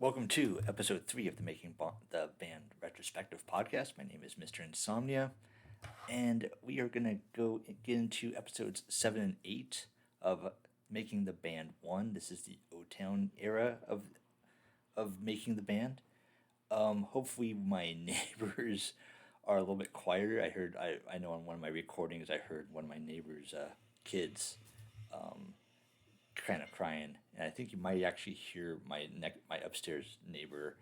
Welcome to episode 3 of the the Band Retrospective podcast. My name is Mr. Insomnia, and we are going to get into episodes 7 and 8 of Making the Band 1. This is the O-Town era of making the band. Hopefully my neighbors are a little bit quieter. I know on one of my recordings I heard one of my neighbors' kids kind of crying, and I think you might actually hear my upstairs neighbor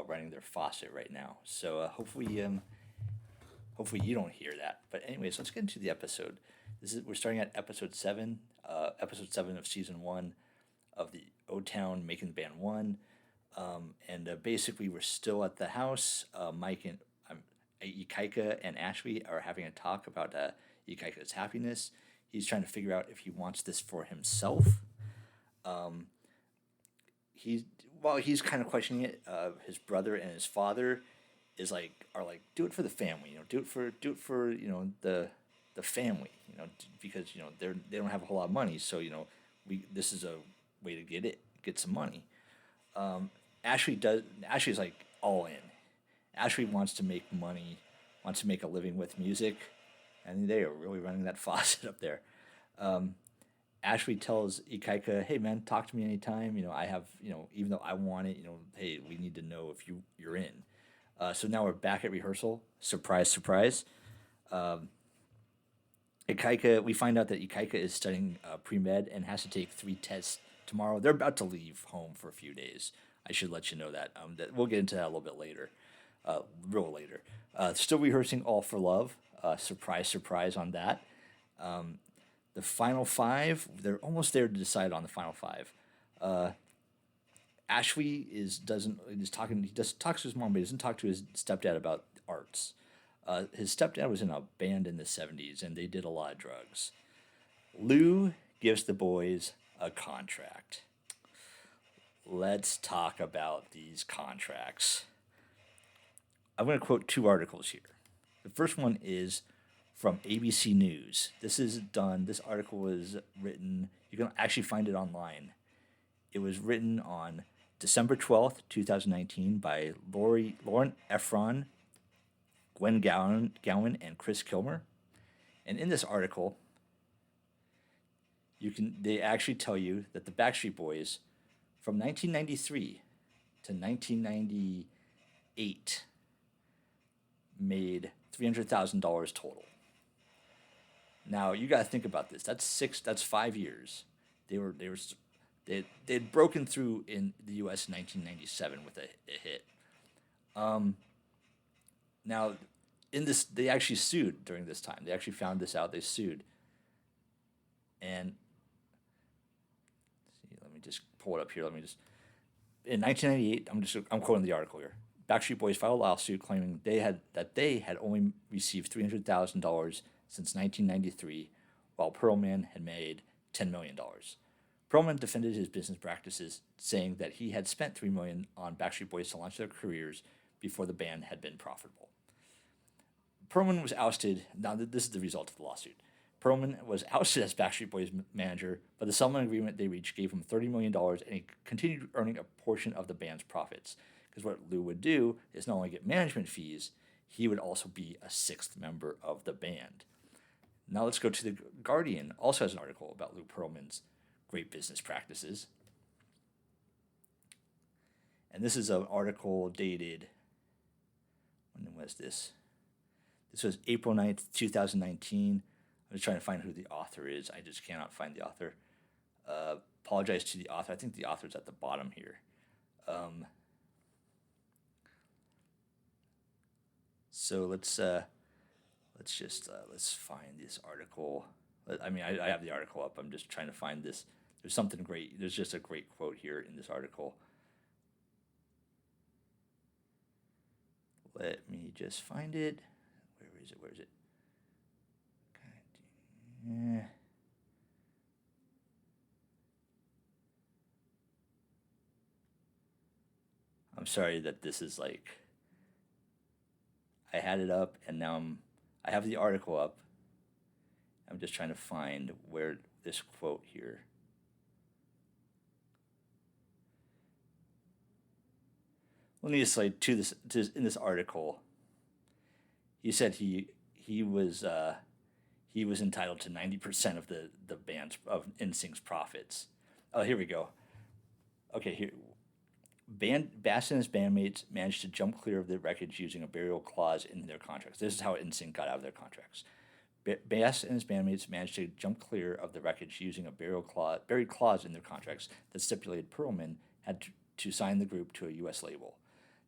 running their faucet right now. So hopefully you don't hear that. But anyways, let's get into the episode. We're starting at episode 7 of season 1 of the O-Town Making the Band 1, and basically we're still at the house. Mike and Ikaika and Ashley are having a talk about Ikaika's happiness. He's trying to figure out if he wants this for himself. He's kind of questioning it. His brother and his father are like, do it for the family, do it for the family, because they don't have a whole lot of money, so this is a way to get some money. Ashley's like all in. Ashley wants to make money, wants to make a living with music, and they are really running that faucet up there. Ashley tells Ikaika, "Hey man, talk to me anytime. I have, even though I want it, hey, we need to know if you're in." So now we're back at rehearsal. Surprise, surprise. Ikaika, we find out that Ikaika is studying pre-med and has to take 3 tests tomorrow. They're about to leave home for a few days. I should let you know that. We'll get into that a little bit later, real later. Still rehearsing All for Love. Surprise, surprise on that. The final 5, they're almost there to decide on the final 5. Ashley talks to his mom, but he doesn't talk to his stepdad about arts. His stepdad was in a band in the 70s, and they did a lot of drugs. Lou gives the boys a contract. Let's talk about these contracts. I'm going to quote 2 articles here. The first one is from ABC News. This article was written, you can actually find it online. It was written on December 12th, 2019 by Lauren Efron, Gwen Gowan, and Chris Kilmer. And in this article, they actually tell you that the Backstreet Boys from 1993 to 1998 made $300,000 total. Now you got to think about this. That's 5 years. They'd broken through in the U.S. in 1997 with a hit. Now, in this, they actually sued during this time. They actually found this out. They sued, and let me just pull it up here. In 1998. I'm quoting the article here. Backstreet Boys filed a lawsuit claiming they had only received $300,000 since 1993, while Perlman had made $10 million. Perlman defended his business practices, saying that he had spent $3 million on Backstreet Boys to launch their careers before the band had been profitable. Perlman was ousted. Now, this is the result of the lawsuit. Perlman was ousted as Backstreet Boys manager, but the settlement agreement they reached gave him $30 million, and he continued earning a portion of the band's profits. Because what Lou would do is not only get management fees, he would also be a 6th member of the band. Now let's go to The Guardian. Also has an article about Lou Pearlman's great business practices. And this is an article dated, when was this? This was April 9th, 2019. I'm just trying to find who the author is. I just cannot find the author. Apologize to the author. I think the author's at the bottom here. So let's find this article. I have the article up. I'm just trying to find this. There's something great. There's just a great quote here in this article. Let me just find it. Where is it? Yeah. I'm sorry that this is like, I had it up and now I have the article up. I'm just trying to find where this quote here. Well, needless to say, in this article, he said he was entitled to 90% of the band's of NSYNC's profits. Oh, here we go. Okay, here. Bass and his bandmates managed to jump clear of the wreckage using a burial clause in their contracts. This is how NSYNC got out of their contracts. Bass and his bandmates managed to jump clear of the wreckage using a buried clause in their contracts that stipulated Perlman had to sign the group to a U.S. label.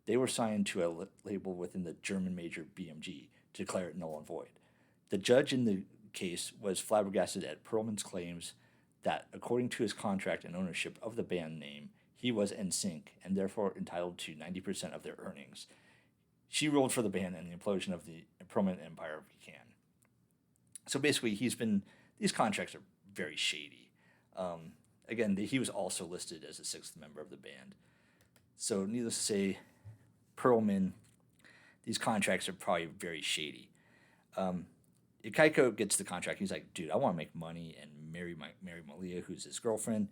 They were signed to a label within the German major BMG to declare it null and void. The judge in the case was flabbergasted at Perlman's claims that, according to his contract and ownership of the band name, he was NSYNC and therefore entitled to 90% of their earnings. She ruled for the band and the implosion of the Perlman empire began. So basically, these contracts are very shady. Again, he was also listed as a sixth member of the band. So needless to say, Perlman, these contracts are probably very shady. Ikaiko gets the contract. He's like, dude, I want to make money and marry Malia, who's his girlfriend.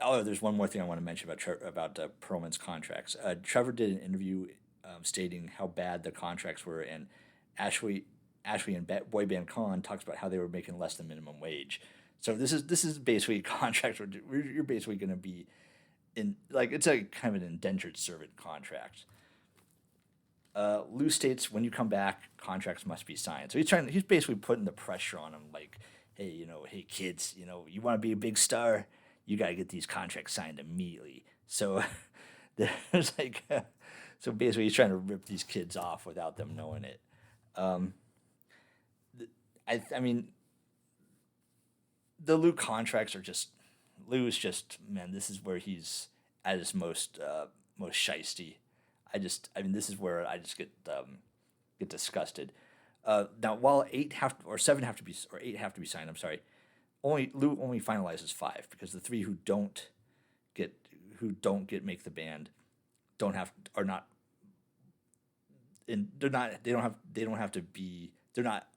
Oh, there's one more thing I want to mention about Perlman's contracts. Trevor did an interview stating how bad the contracts were, and Ashley and boy band Khan talks about how they were making less than minimum wage. So this is basically a contract where you're basically going to be in, like, it's a kind of an indentured servant contract. Lou states, when you come back, contracts must be signed. So he's basically putting the pressure on him, like, hey, hey kids, you want to be a big star, you got to get these contracts signed immediately. So there's like, so basically he's trying to rip these kids off without them knowing it. I mean, the Lou contracts are just, Lou's just, man, this is where he's at his most shisty. This is where I just get disgusted. Now, while 8 have to be signed, I'm sorry, Lou only finalizes 5 because the 3 who don't make the band they don't have to be, they're not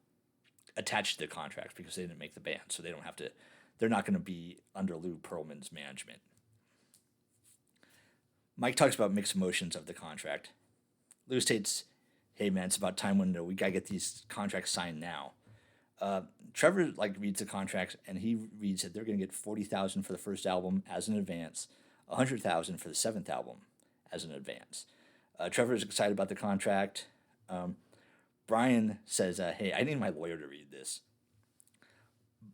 attached to the contract because they didn't make the band, so they're not going to be under Lou Pearlman's management. Mike talks about mixed emotions of the contract. Lou states, hey man, it's about time when we got to get these contracts signed now. Trevor reads the contracts, and he reads that they're going to get $40,000 for the first album as an advance, $100,000 for the 7th album as an advance. Trevor is excited about the contract. Brian says, hey, I need my lawyer to read this.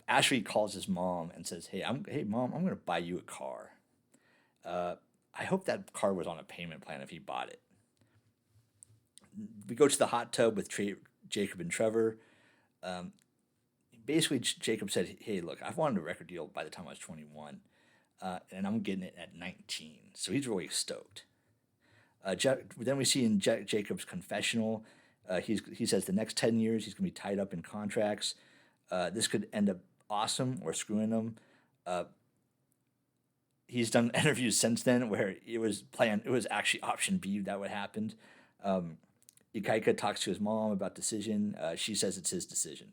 Ashley calls his mom and says, hey mom, I'm going to buy you a car. I hope that car was on a payment plan if he bought it. We go to the hot tub with Jacob and Trevor. Basically, Jacob said, hey, look, I've wanted a record deal by the time I was 21, and I'm getting it at 19. So he's really stoked. Then we see in Jacob's confessional, he says the next 10 years he's going to be tied up in contracts. This could end up awesome or screwing him. He's done interviews since then where it was actually option B that would happen. Ikaika talks to his mom about decision. She says it's his decision.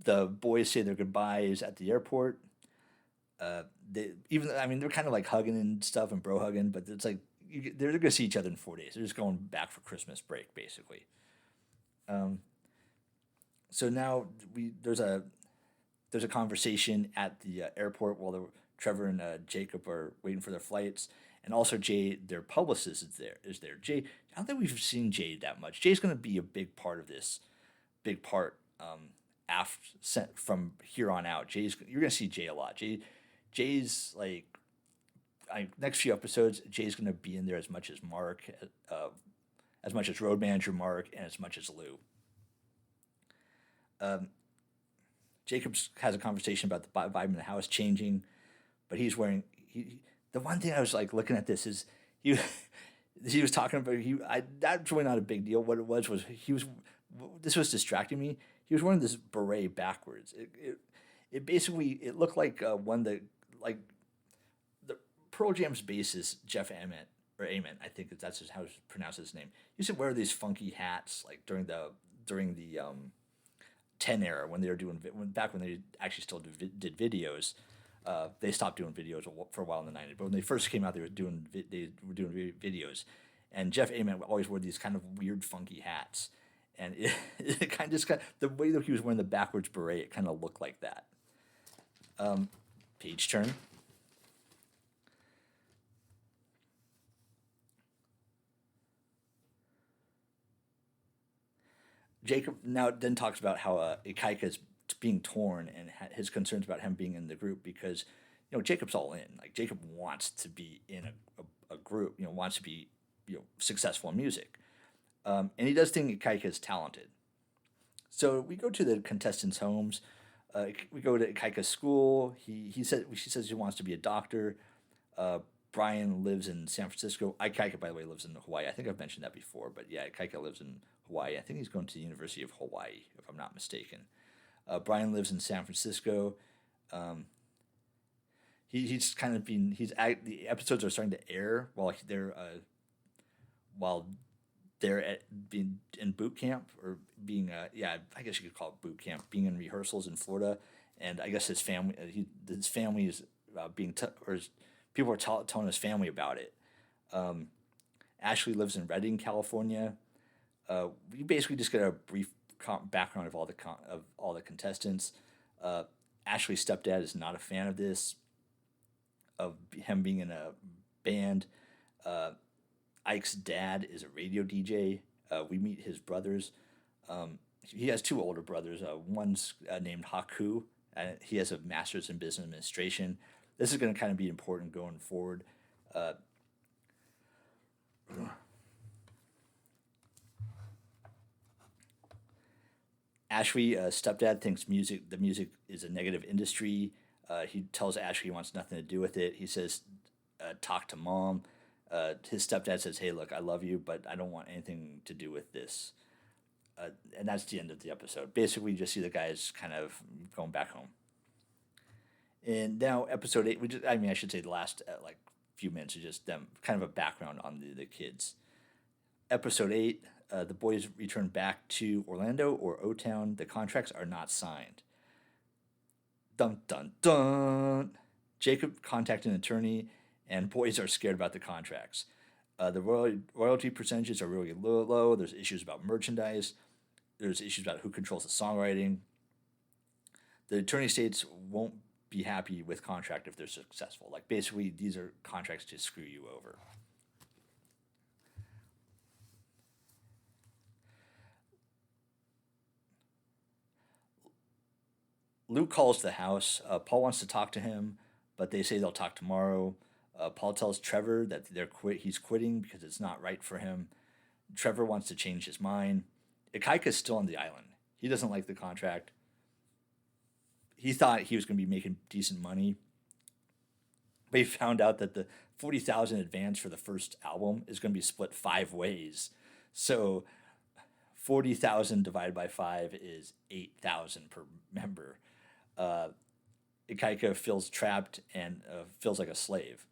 The boys say their goodbyes at the airport. They're kind of like hugging and stuff and bro hugging, but it's like they're going to see each other in 4 days. They're just going back for Christmas break, basically. So now there's a conversation at the airport while Trevor and Jacob are waiting for their flights, and also Jay, their publicist, is there. Jay, I don't think we've seen Jay that much. Jay's going to be a big part of this, from here on out. You're going to see Jay a lot. Jay's next few episodes, Jay's going to be in there as much as Mark, as much as road manager Mark, and as much as Lou. Jacobs has a conversation about the vibe in the house changing, but he's wearing. The one thing I was looking at this is he was talking about that's really not a big deal. What it was this was distracting me. He was wearing this beret backwards. It basically looked like the Pearl Jam's bassist Jeff Ament, I think that's how to pronounce his name. He used to wear these funky hats during the 10 era when they were doing back when they actually still did videos. They stopped doing videos for a while in the 90s, but when they first came out, they were doing videos, and Jeff Ament always wore these kind of weird, funky hats, and it kind of just the way that he was wearing the backwards beret, it kind of looked like that. Page turn. Jacob now then talks about how Ikaika is being torn and his concerns about him being in the group because, Jacob's all in. Like Jacob wants to be in a group, wants to be, successful in music. And he does think Ikaika is talented. So we go to the contestants' homes. We go to Ikaika's school. She says he wants to be a doctor. Brian lives in San Francisco. Ikaika, by the way, lives in Hawaii. I think I've mentioned that before, but yeah, Ikaika lives in Hawaii. I think he's going to the University of Hawaii, if I'm not mistaken. Brian lives in San Francisco. He's kind of been the episodes are starting to air while they're being in boot camp or being I guess you could call it boot camp, being in rehearsals in Florida, and I guess his family is people are telling his family about it. Ashley lives in Redding, California. We basically just get a brief background of all the contestants. Ashley's stepdad is not a fan of this, of him being in a band. Ike's dad is a radio DJ. We meet his brothers. He has two older brothers. One's named Haku. He has a master's in business administration. This is going to kind of be important going forward. Ashley, stepdad, thinks the music is a negative industry. He tells Ashley he wants nothing to do with it. He says, talk to mom. His stepdad says, hey, look, I love you, but I don't want anything to do with this. And that's the end of the episode. Basically, you just see the guys kind of going back home. And now episode 8, I should say the last few minutes is just them, kind of a background on the kids. Episode 8, the boys return back to Orlando or O-Town. The contracts are not signed. Dun, dun, dun. Jacob contacted an attorney, and boys are scared about the contracts. The royalty percentages are really low. There's issues about merchandise. There's issues about who controls the songwriting. The attorney states won't be happy with contract if they're successful. Like, basically, these are contracts to screw you over. Luke calls the house. Paul wants to talk to him, but they say they'll talk tomorrow. Paul tells Trevor that he's quitting because it's not right for him. Trevor wants to change his mind. Ikaika's still on the island. He doesn't like the contract. He thought he was going to be making decent money, but he found out that the $40,000 advance for the first album is going to be split 5 ways. So 40,000 divided by 5 is 8,000 per member. Ikaika feels trapped and feels like a slave.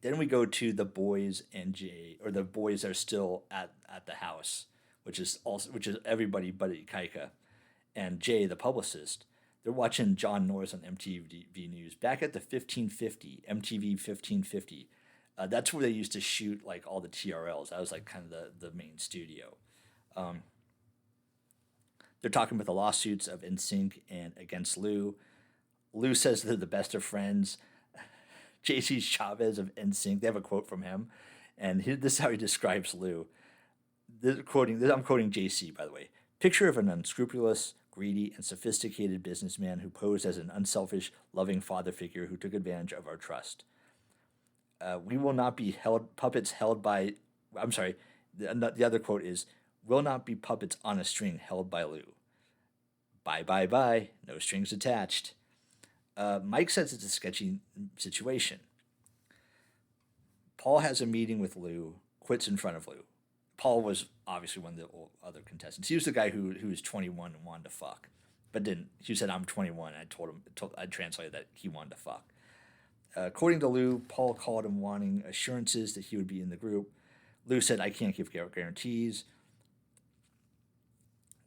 Then we go to the boys and Jay, or the boys are still at the house, which is everybody but Ikaika, and Jay, the publicist. They're watching Jon Norris on MTV News back at the MTV 1550. That's where they used to shoot like all the TRLs. That was like kind of the main studio. They're talking about the lawsuits of NSync and against Lou. Lou says they're the best of friends. JC Chavez of NSync, they have a quote from him, and this is how he describes Lou. I'm quoting JC, by the way. Picture of an unscrupulous, greedy, and sophisticated businessman who posed as an unselfish, loving father figure who took advantage of our trust. We will not be puppets held by... I'm sorry, the other quote is, will not be puppets on a string held by Lou. Bye, bye, bye. No strings attached. Mike says it's a sketchy situation. Paul has a meeting with Lou, quits in front of Lou. Paul was obviously one of the other contestants. He was the guy who was 21 and wanted to fuck, but didn't. He said, I'm 21. I translated that he wanted to fuck. According to Lou, Paul called him wanting assurances that he would be in the group. Lou said, I can't give guarantees.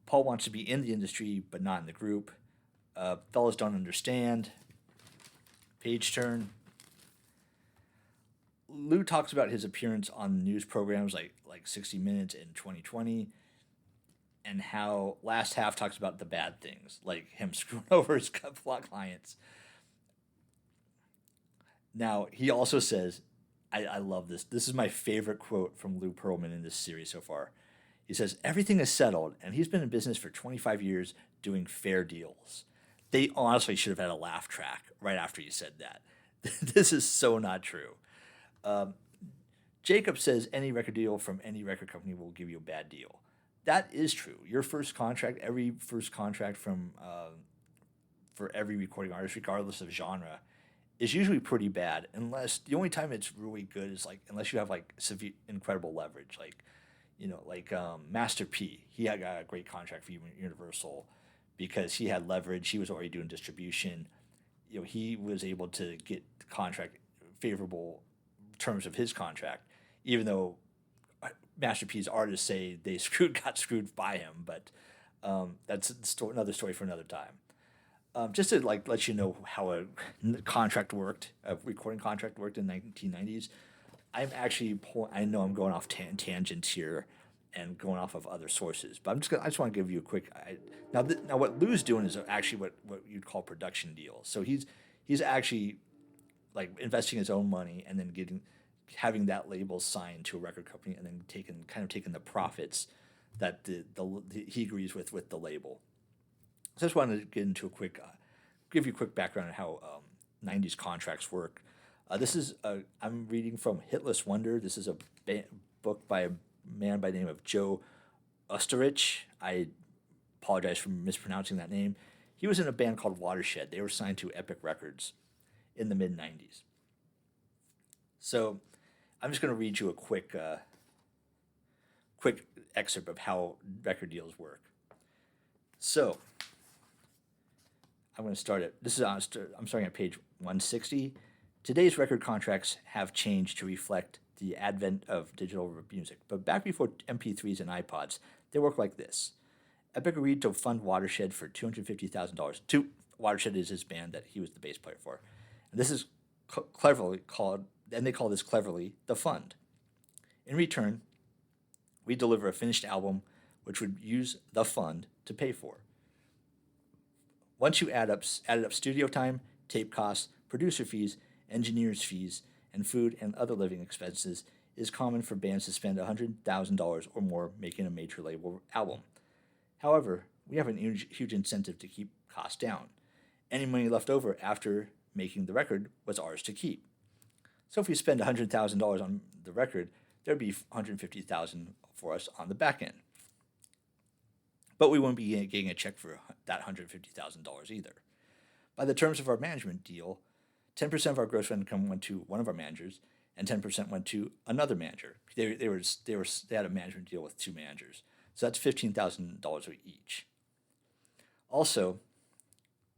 Paul wants to be in the industry, but not in the group. Fellas don't understand. Page turn. Lou talks about his appearance on news programs like 60 Minutes in 2020, and how last half talks about the bad things, like him screwing over his clients. Now, he also says, I love this. This is my favorite quote from Lou Pearlman in this series so far. He says, everything is settled, and he's been in business for 25 years doing fair deals. They honestly should have had a laugh track right after he said that. This is so not true. Jacob says any record deal from any record company will give you a bad deal. That is true. Your first contract, every first contract from for every recording artist, regardless of genre, is usually pretty bad. Unless the only time it's really good is like unless you have like severe, incredible leverage, like Master P. He got a great contract for Universal because he had leverage. He was already doing distribution. He was able to get the contract favorable terms of his contract, even though Master P's artists say they got screwed by him. But that's another story for another time. Just to let you know how a contract worked, a recording contract worked in the 1990s. I'm actually I know I'm going off tangents here and going off of other sources, but I just want to give you a quick. Now what Lou's doing is actually what you'd call production deals. So he's actually like investing his own money and then having that label signed to a record company and then taking the profits that he agrees with the label. So I just wanted to get into give you a quick background on how 90s contracts work. This is I'm reading from Hitless Wonder. This is a book by a man by the name of Joe Osterich. I apologize for mispronouncing that name. He was in a band called Watershed. They were signed to Epic Records in the mid-90s. So I'm just going to read you a quick excerpt of how record deals work. So I'm going to start it. I'm starting at page 160. Today's record contracts have changed to reflect the advent of digital music, but back before MP3s and iPods, they worked like this. Epic agreed to fund Watershed for $250,000. Watershed is his band that he was the bass player for. And this is cleverly called, and they call this cleverly, the fund. In return, we deliver a finished album, which would use the fund to pay for. Once you added up studio time, tape costs, producer fees, engineers' fees, and food and other living expenses, it is common for bands to spend $100,000 or more making a major label album. However, we have a huge incentive to keep costs down. Any money left over after making the record was ours to keep. So if we spend $100,000 on the record, there'd be $150,000 for us on the back end. But we wouldn't be getting a check for that $150,000 either. By the terms of our management deal, 10% of our gross income went to one of our managers, and 10% went to another manager. They had a management deal with two managers, so that's $15,000 each. Also,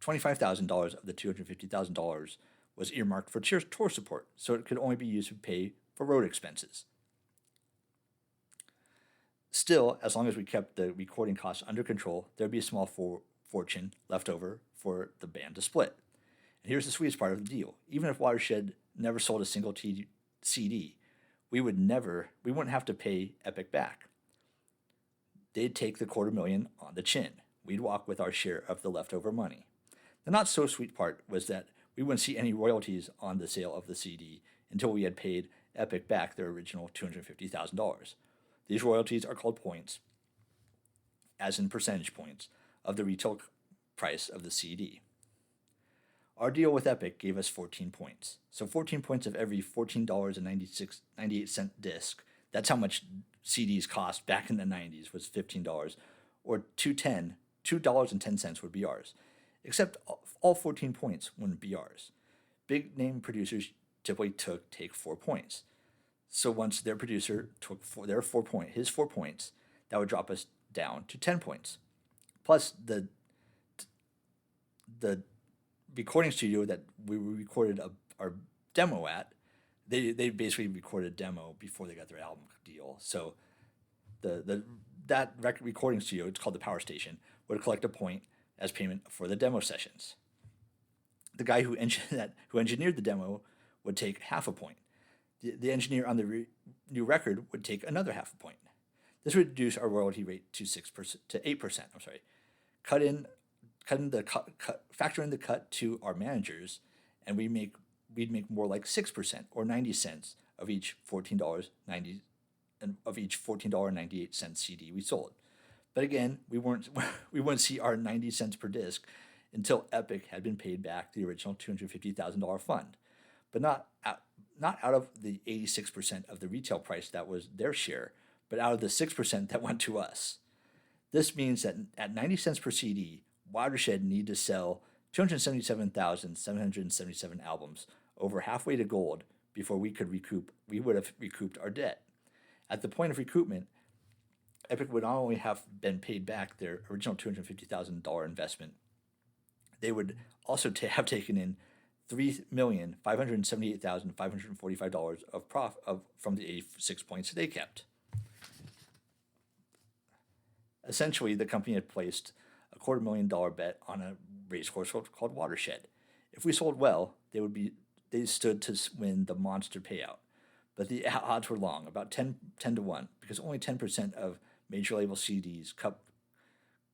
$25,000 of the $250,000 was earmarked for tour support, so it could only be used to pay for road expenses. Still, as long as we kept the recording costs under control, there'd be a small fortune left over for the band to split. And here's the sweetest part of the deal. Even if Watershed never sold a single CD, we wouldn't have to pay Epic back. They'd take the $250,000 on the chin. We'd walk with our share of the leftover money. The not so sweet part was that we wouldn't see any royalties on the sale of the CD until we had paid Epic back their original $250,000. These royalties are called points, as in percentage points, of the retail price of the CD. Our deal with Epic gave us 14 points. So 14 points of every $14.98 disc, that's how much CDs cost back in the 90s, was $15, or $2.10 would be ours. Except all 14 points wouldn't be ours. Big name producers typically take 4 points. So once their producer took his 4 points, that would drop us down to 10 points. Plus the recording studio that we recorded our demo at, they basically recorded a demo before they got their album deal. So the that record recording studio, it's called the Power Station, would collect a point as payment for the demo sessions. The guy who engineered the demo would take half a point. The engineer on the new record would take another half a point. This would reduce our royalty rate to 6% to 8%. I'm sorry. Factor in the cut to our managers, and we'd make more like 6% or 90 cents of each $14.98 CD we sold. But again, we wouldn't see our 90 cents per disc until Epic had been paid back the original $250,000 fund, but not out of the 86% of the retail price that was their share, but out of the 6% that went to us. This means that at 90 cents per CD, Watershed need to sell 277,777 albums, over halfway to gold, before we would have recouped our debt. At the point of recoupment, Epic would not only have been paid back their original $250,000 investment, they would also have taken in $3,578,545 from the 86 points they kept. Essentially, the company had placed a $250,000 bet on a racehorse called Watershed. If we sold well, they stood to win the monster payout. But the odds were long, about 10 to 1, because only 10% of major label CDs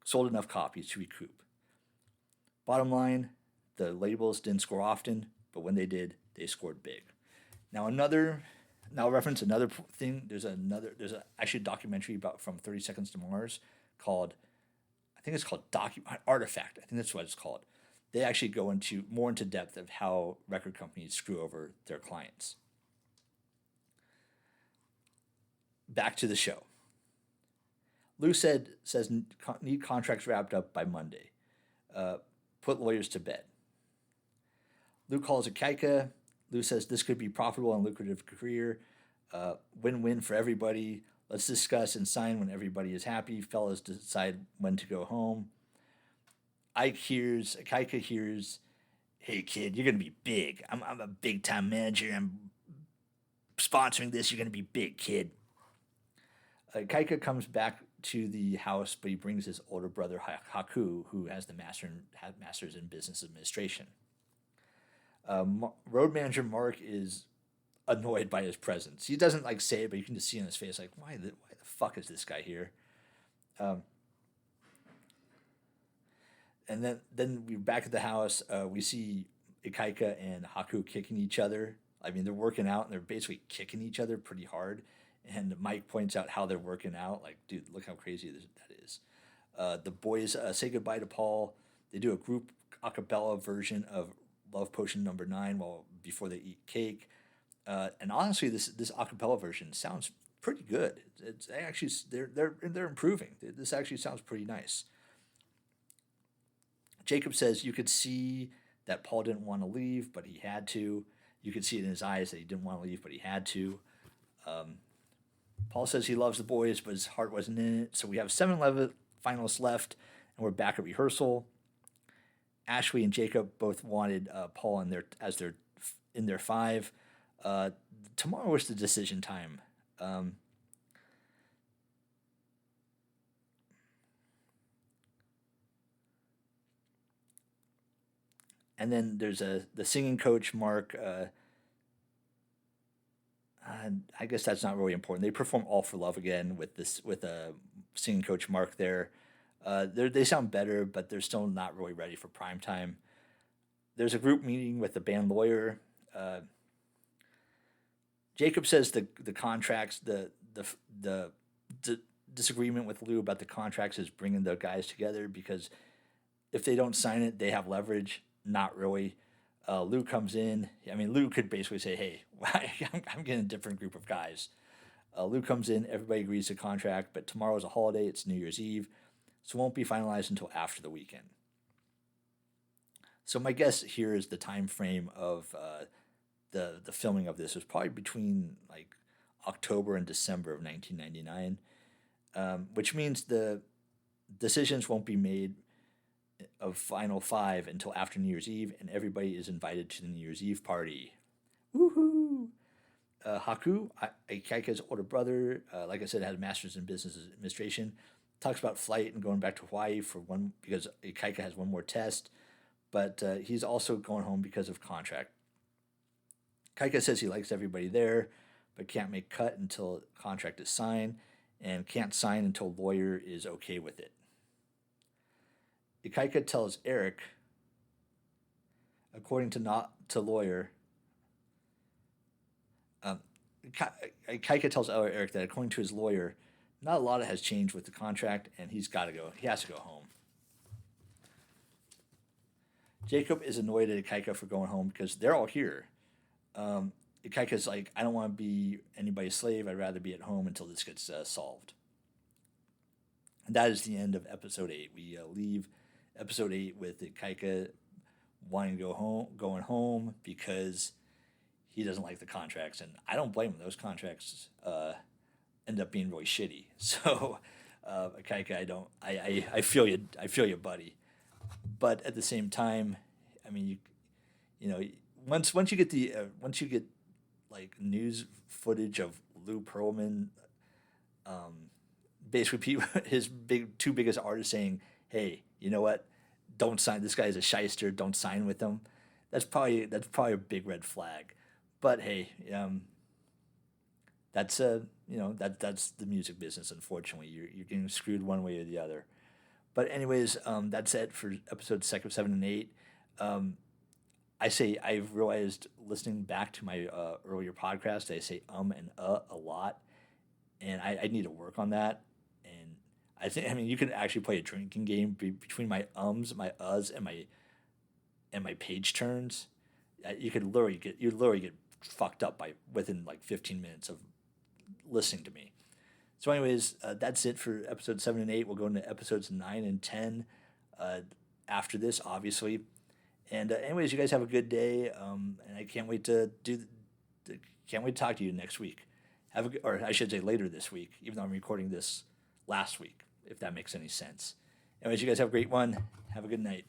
sold enough copies to recoup. Bottom line, the labels didn't score often, but when they did, they scored big. Now reference another thing. There's actually a documentary from 30 Seconds to Mars called, I think it's called Artifact. I think that's what it's called. They actually go more into depth of how record companies screw over their clients. Back to the show. Lou says need contracts wrapped up by Monday. Put lawyers to bed. Lou calls Akaika. Lou says this could be profitable and lucrative career. Win-win for everybody. Let's discuss and sign when everybody is happy. Fellas decide when to go home. Akaika hears, hey kid, you're going to be big. I'm a big time manager. I'm sponsoring this. You're going to be big, kid. Akaika comes back to the house, but he brings his older brother Haku, who has the master's in business administration. Road manager Mark is annoyed by his presence. He doesn't say it, but you can just see on his face why the fuck is this guy here? And then we're back at the house. We see Akaika and Haku kicking each other. I mean, they're working out and they're basically kicking each other pretty hard. And Mike points out how they're working out. Dude, look how crazy that is. The boys say goodbye to Paul. They do a group a cappella version of Love Potion number 9 before they eat cake. And honestly, this a cappella version sounds pretty good. It's actually they're improving. This actually sounds pretty nice. Jacob says you could see that Paul didn't want to leave, but he had to. You could see it in his eyes that he didn't want to leave, but he had to. Paul says he loves the boys, but his heart wasn't in it. So we have 7 finalists left, and we're back at rehearsal. Ashley and Jacob both wanted Paul in their 5. Tomorrow was the decision time. And then there's the singing coach, Mark. I guess that's not really important. They perform All for Love again with a singing coach, Mark there. They sound better, but they're still not really ready for prime time. There's a group meeting with the band lawyer. Jacob says the contracts, the disagreement with Lou about the contracts is bringing the guys together, because if they don't sign it, they have leverage. Not really. Lou comes in. I mean, Lou could basically say, hey, I'm getting a different group of guys. Lou comes in. Everybody agrees to the contract, but tomorrow's a holiday. It's New Year's Eve, so it won't be finalized until after the weekend. So my guess here is the time frame of the filming of this was probably between October and December of 1999, which means the decisions won't be made of Final 5 until after New Year's Eve, and everybody is invited to the New Year's Eve party. Woohoo! Haku, Ikaika's older brother, like I said, had a master's in business administration. Talks about flight and going back to Hawaii for one because Ikaika has one more test, but he's also going home because of contract. Kaika says he likes everybody there, but can't make cut until contract is signed, and can't sign until lawyer is okay with it. Ikaika tells Eric, according to not to lawyer, Kaika tells Eric that according to his lawyer, not a lot has changed with the contract, and he's got to go. He has to go home. Jacob is annoyed at Ikaika for going home because they're all here. Ikaika's like, I don't want to be anybody's slave. I'd rather be at home until this gets solved. And that is the end of episode 8. We leave episode 8 with Ikaika wanting to going home because he doesn't like the contracts, and I don't blame him. Those contracts end up being really shitty. So, Ikaika, I feel you, buddy. But at the same time, I mean, you know, once you get like news footage of Lou Pearlman, basically his two biggest artists saying, "Hey, you know what? Don't sign. This guy's a shyster. Don't sign with him." That's probably a big red flag. But hey, that's that's the music business. Unfortunately, you're getting screwed one way or the other. But anyways, that's it for episodes 6, 7, and 8. I've realized listening back to my earlier podcast, I say and a lot, and I need to work on that. And you can actually play a drinking game between my my and my page turns. You literally get fucked up within like 15 minutes of listening to me. So anyways, that's it for episodes 7 and 8. We'll go into episodes 9 and 10 after this, obviously. And anyways, you guys have a good day, and I can't wait to talk to you next week. Or I should say later this week, even though I'm recording this last week, if that makes any sense. Anyways, you guys have a great one. Have a good night.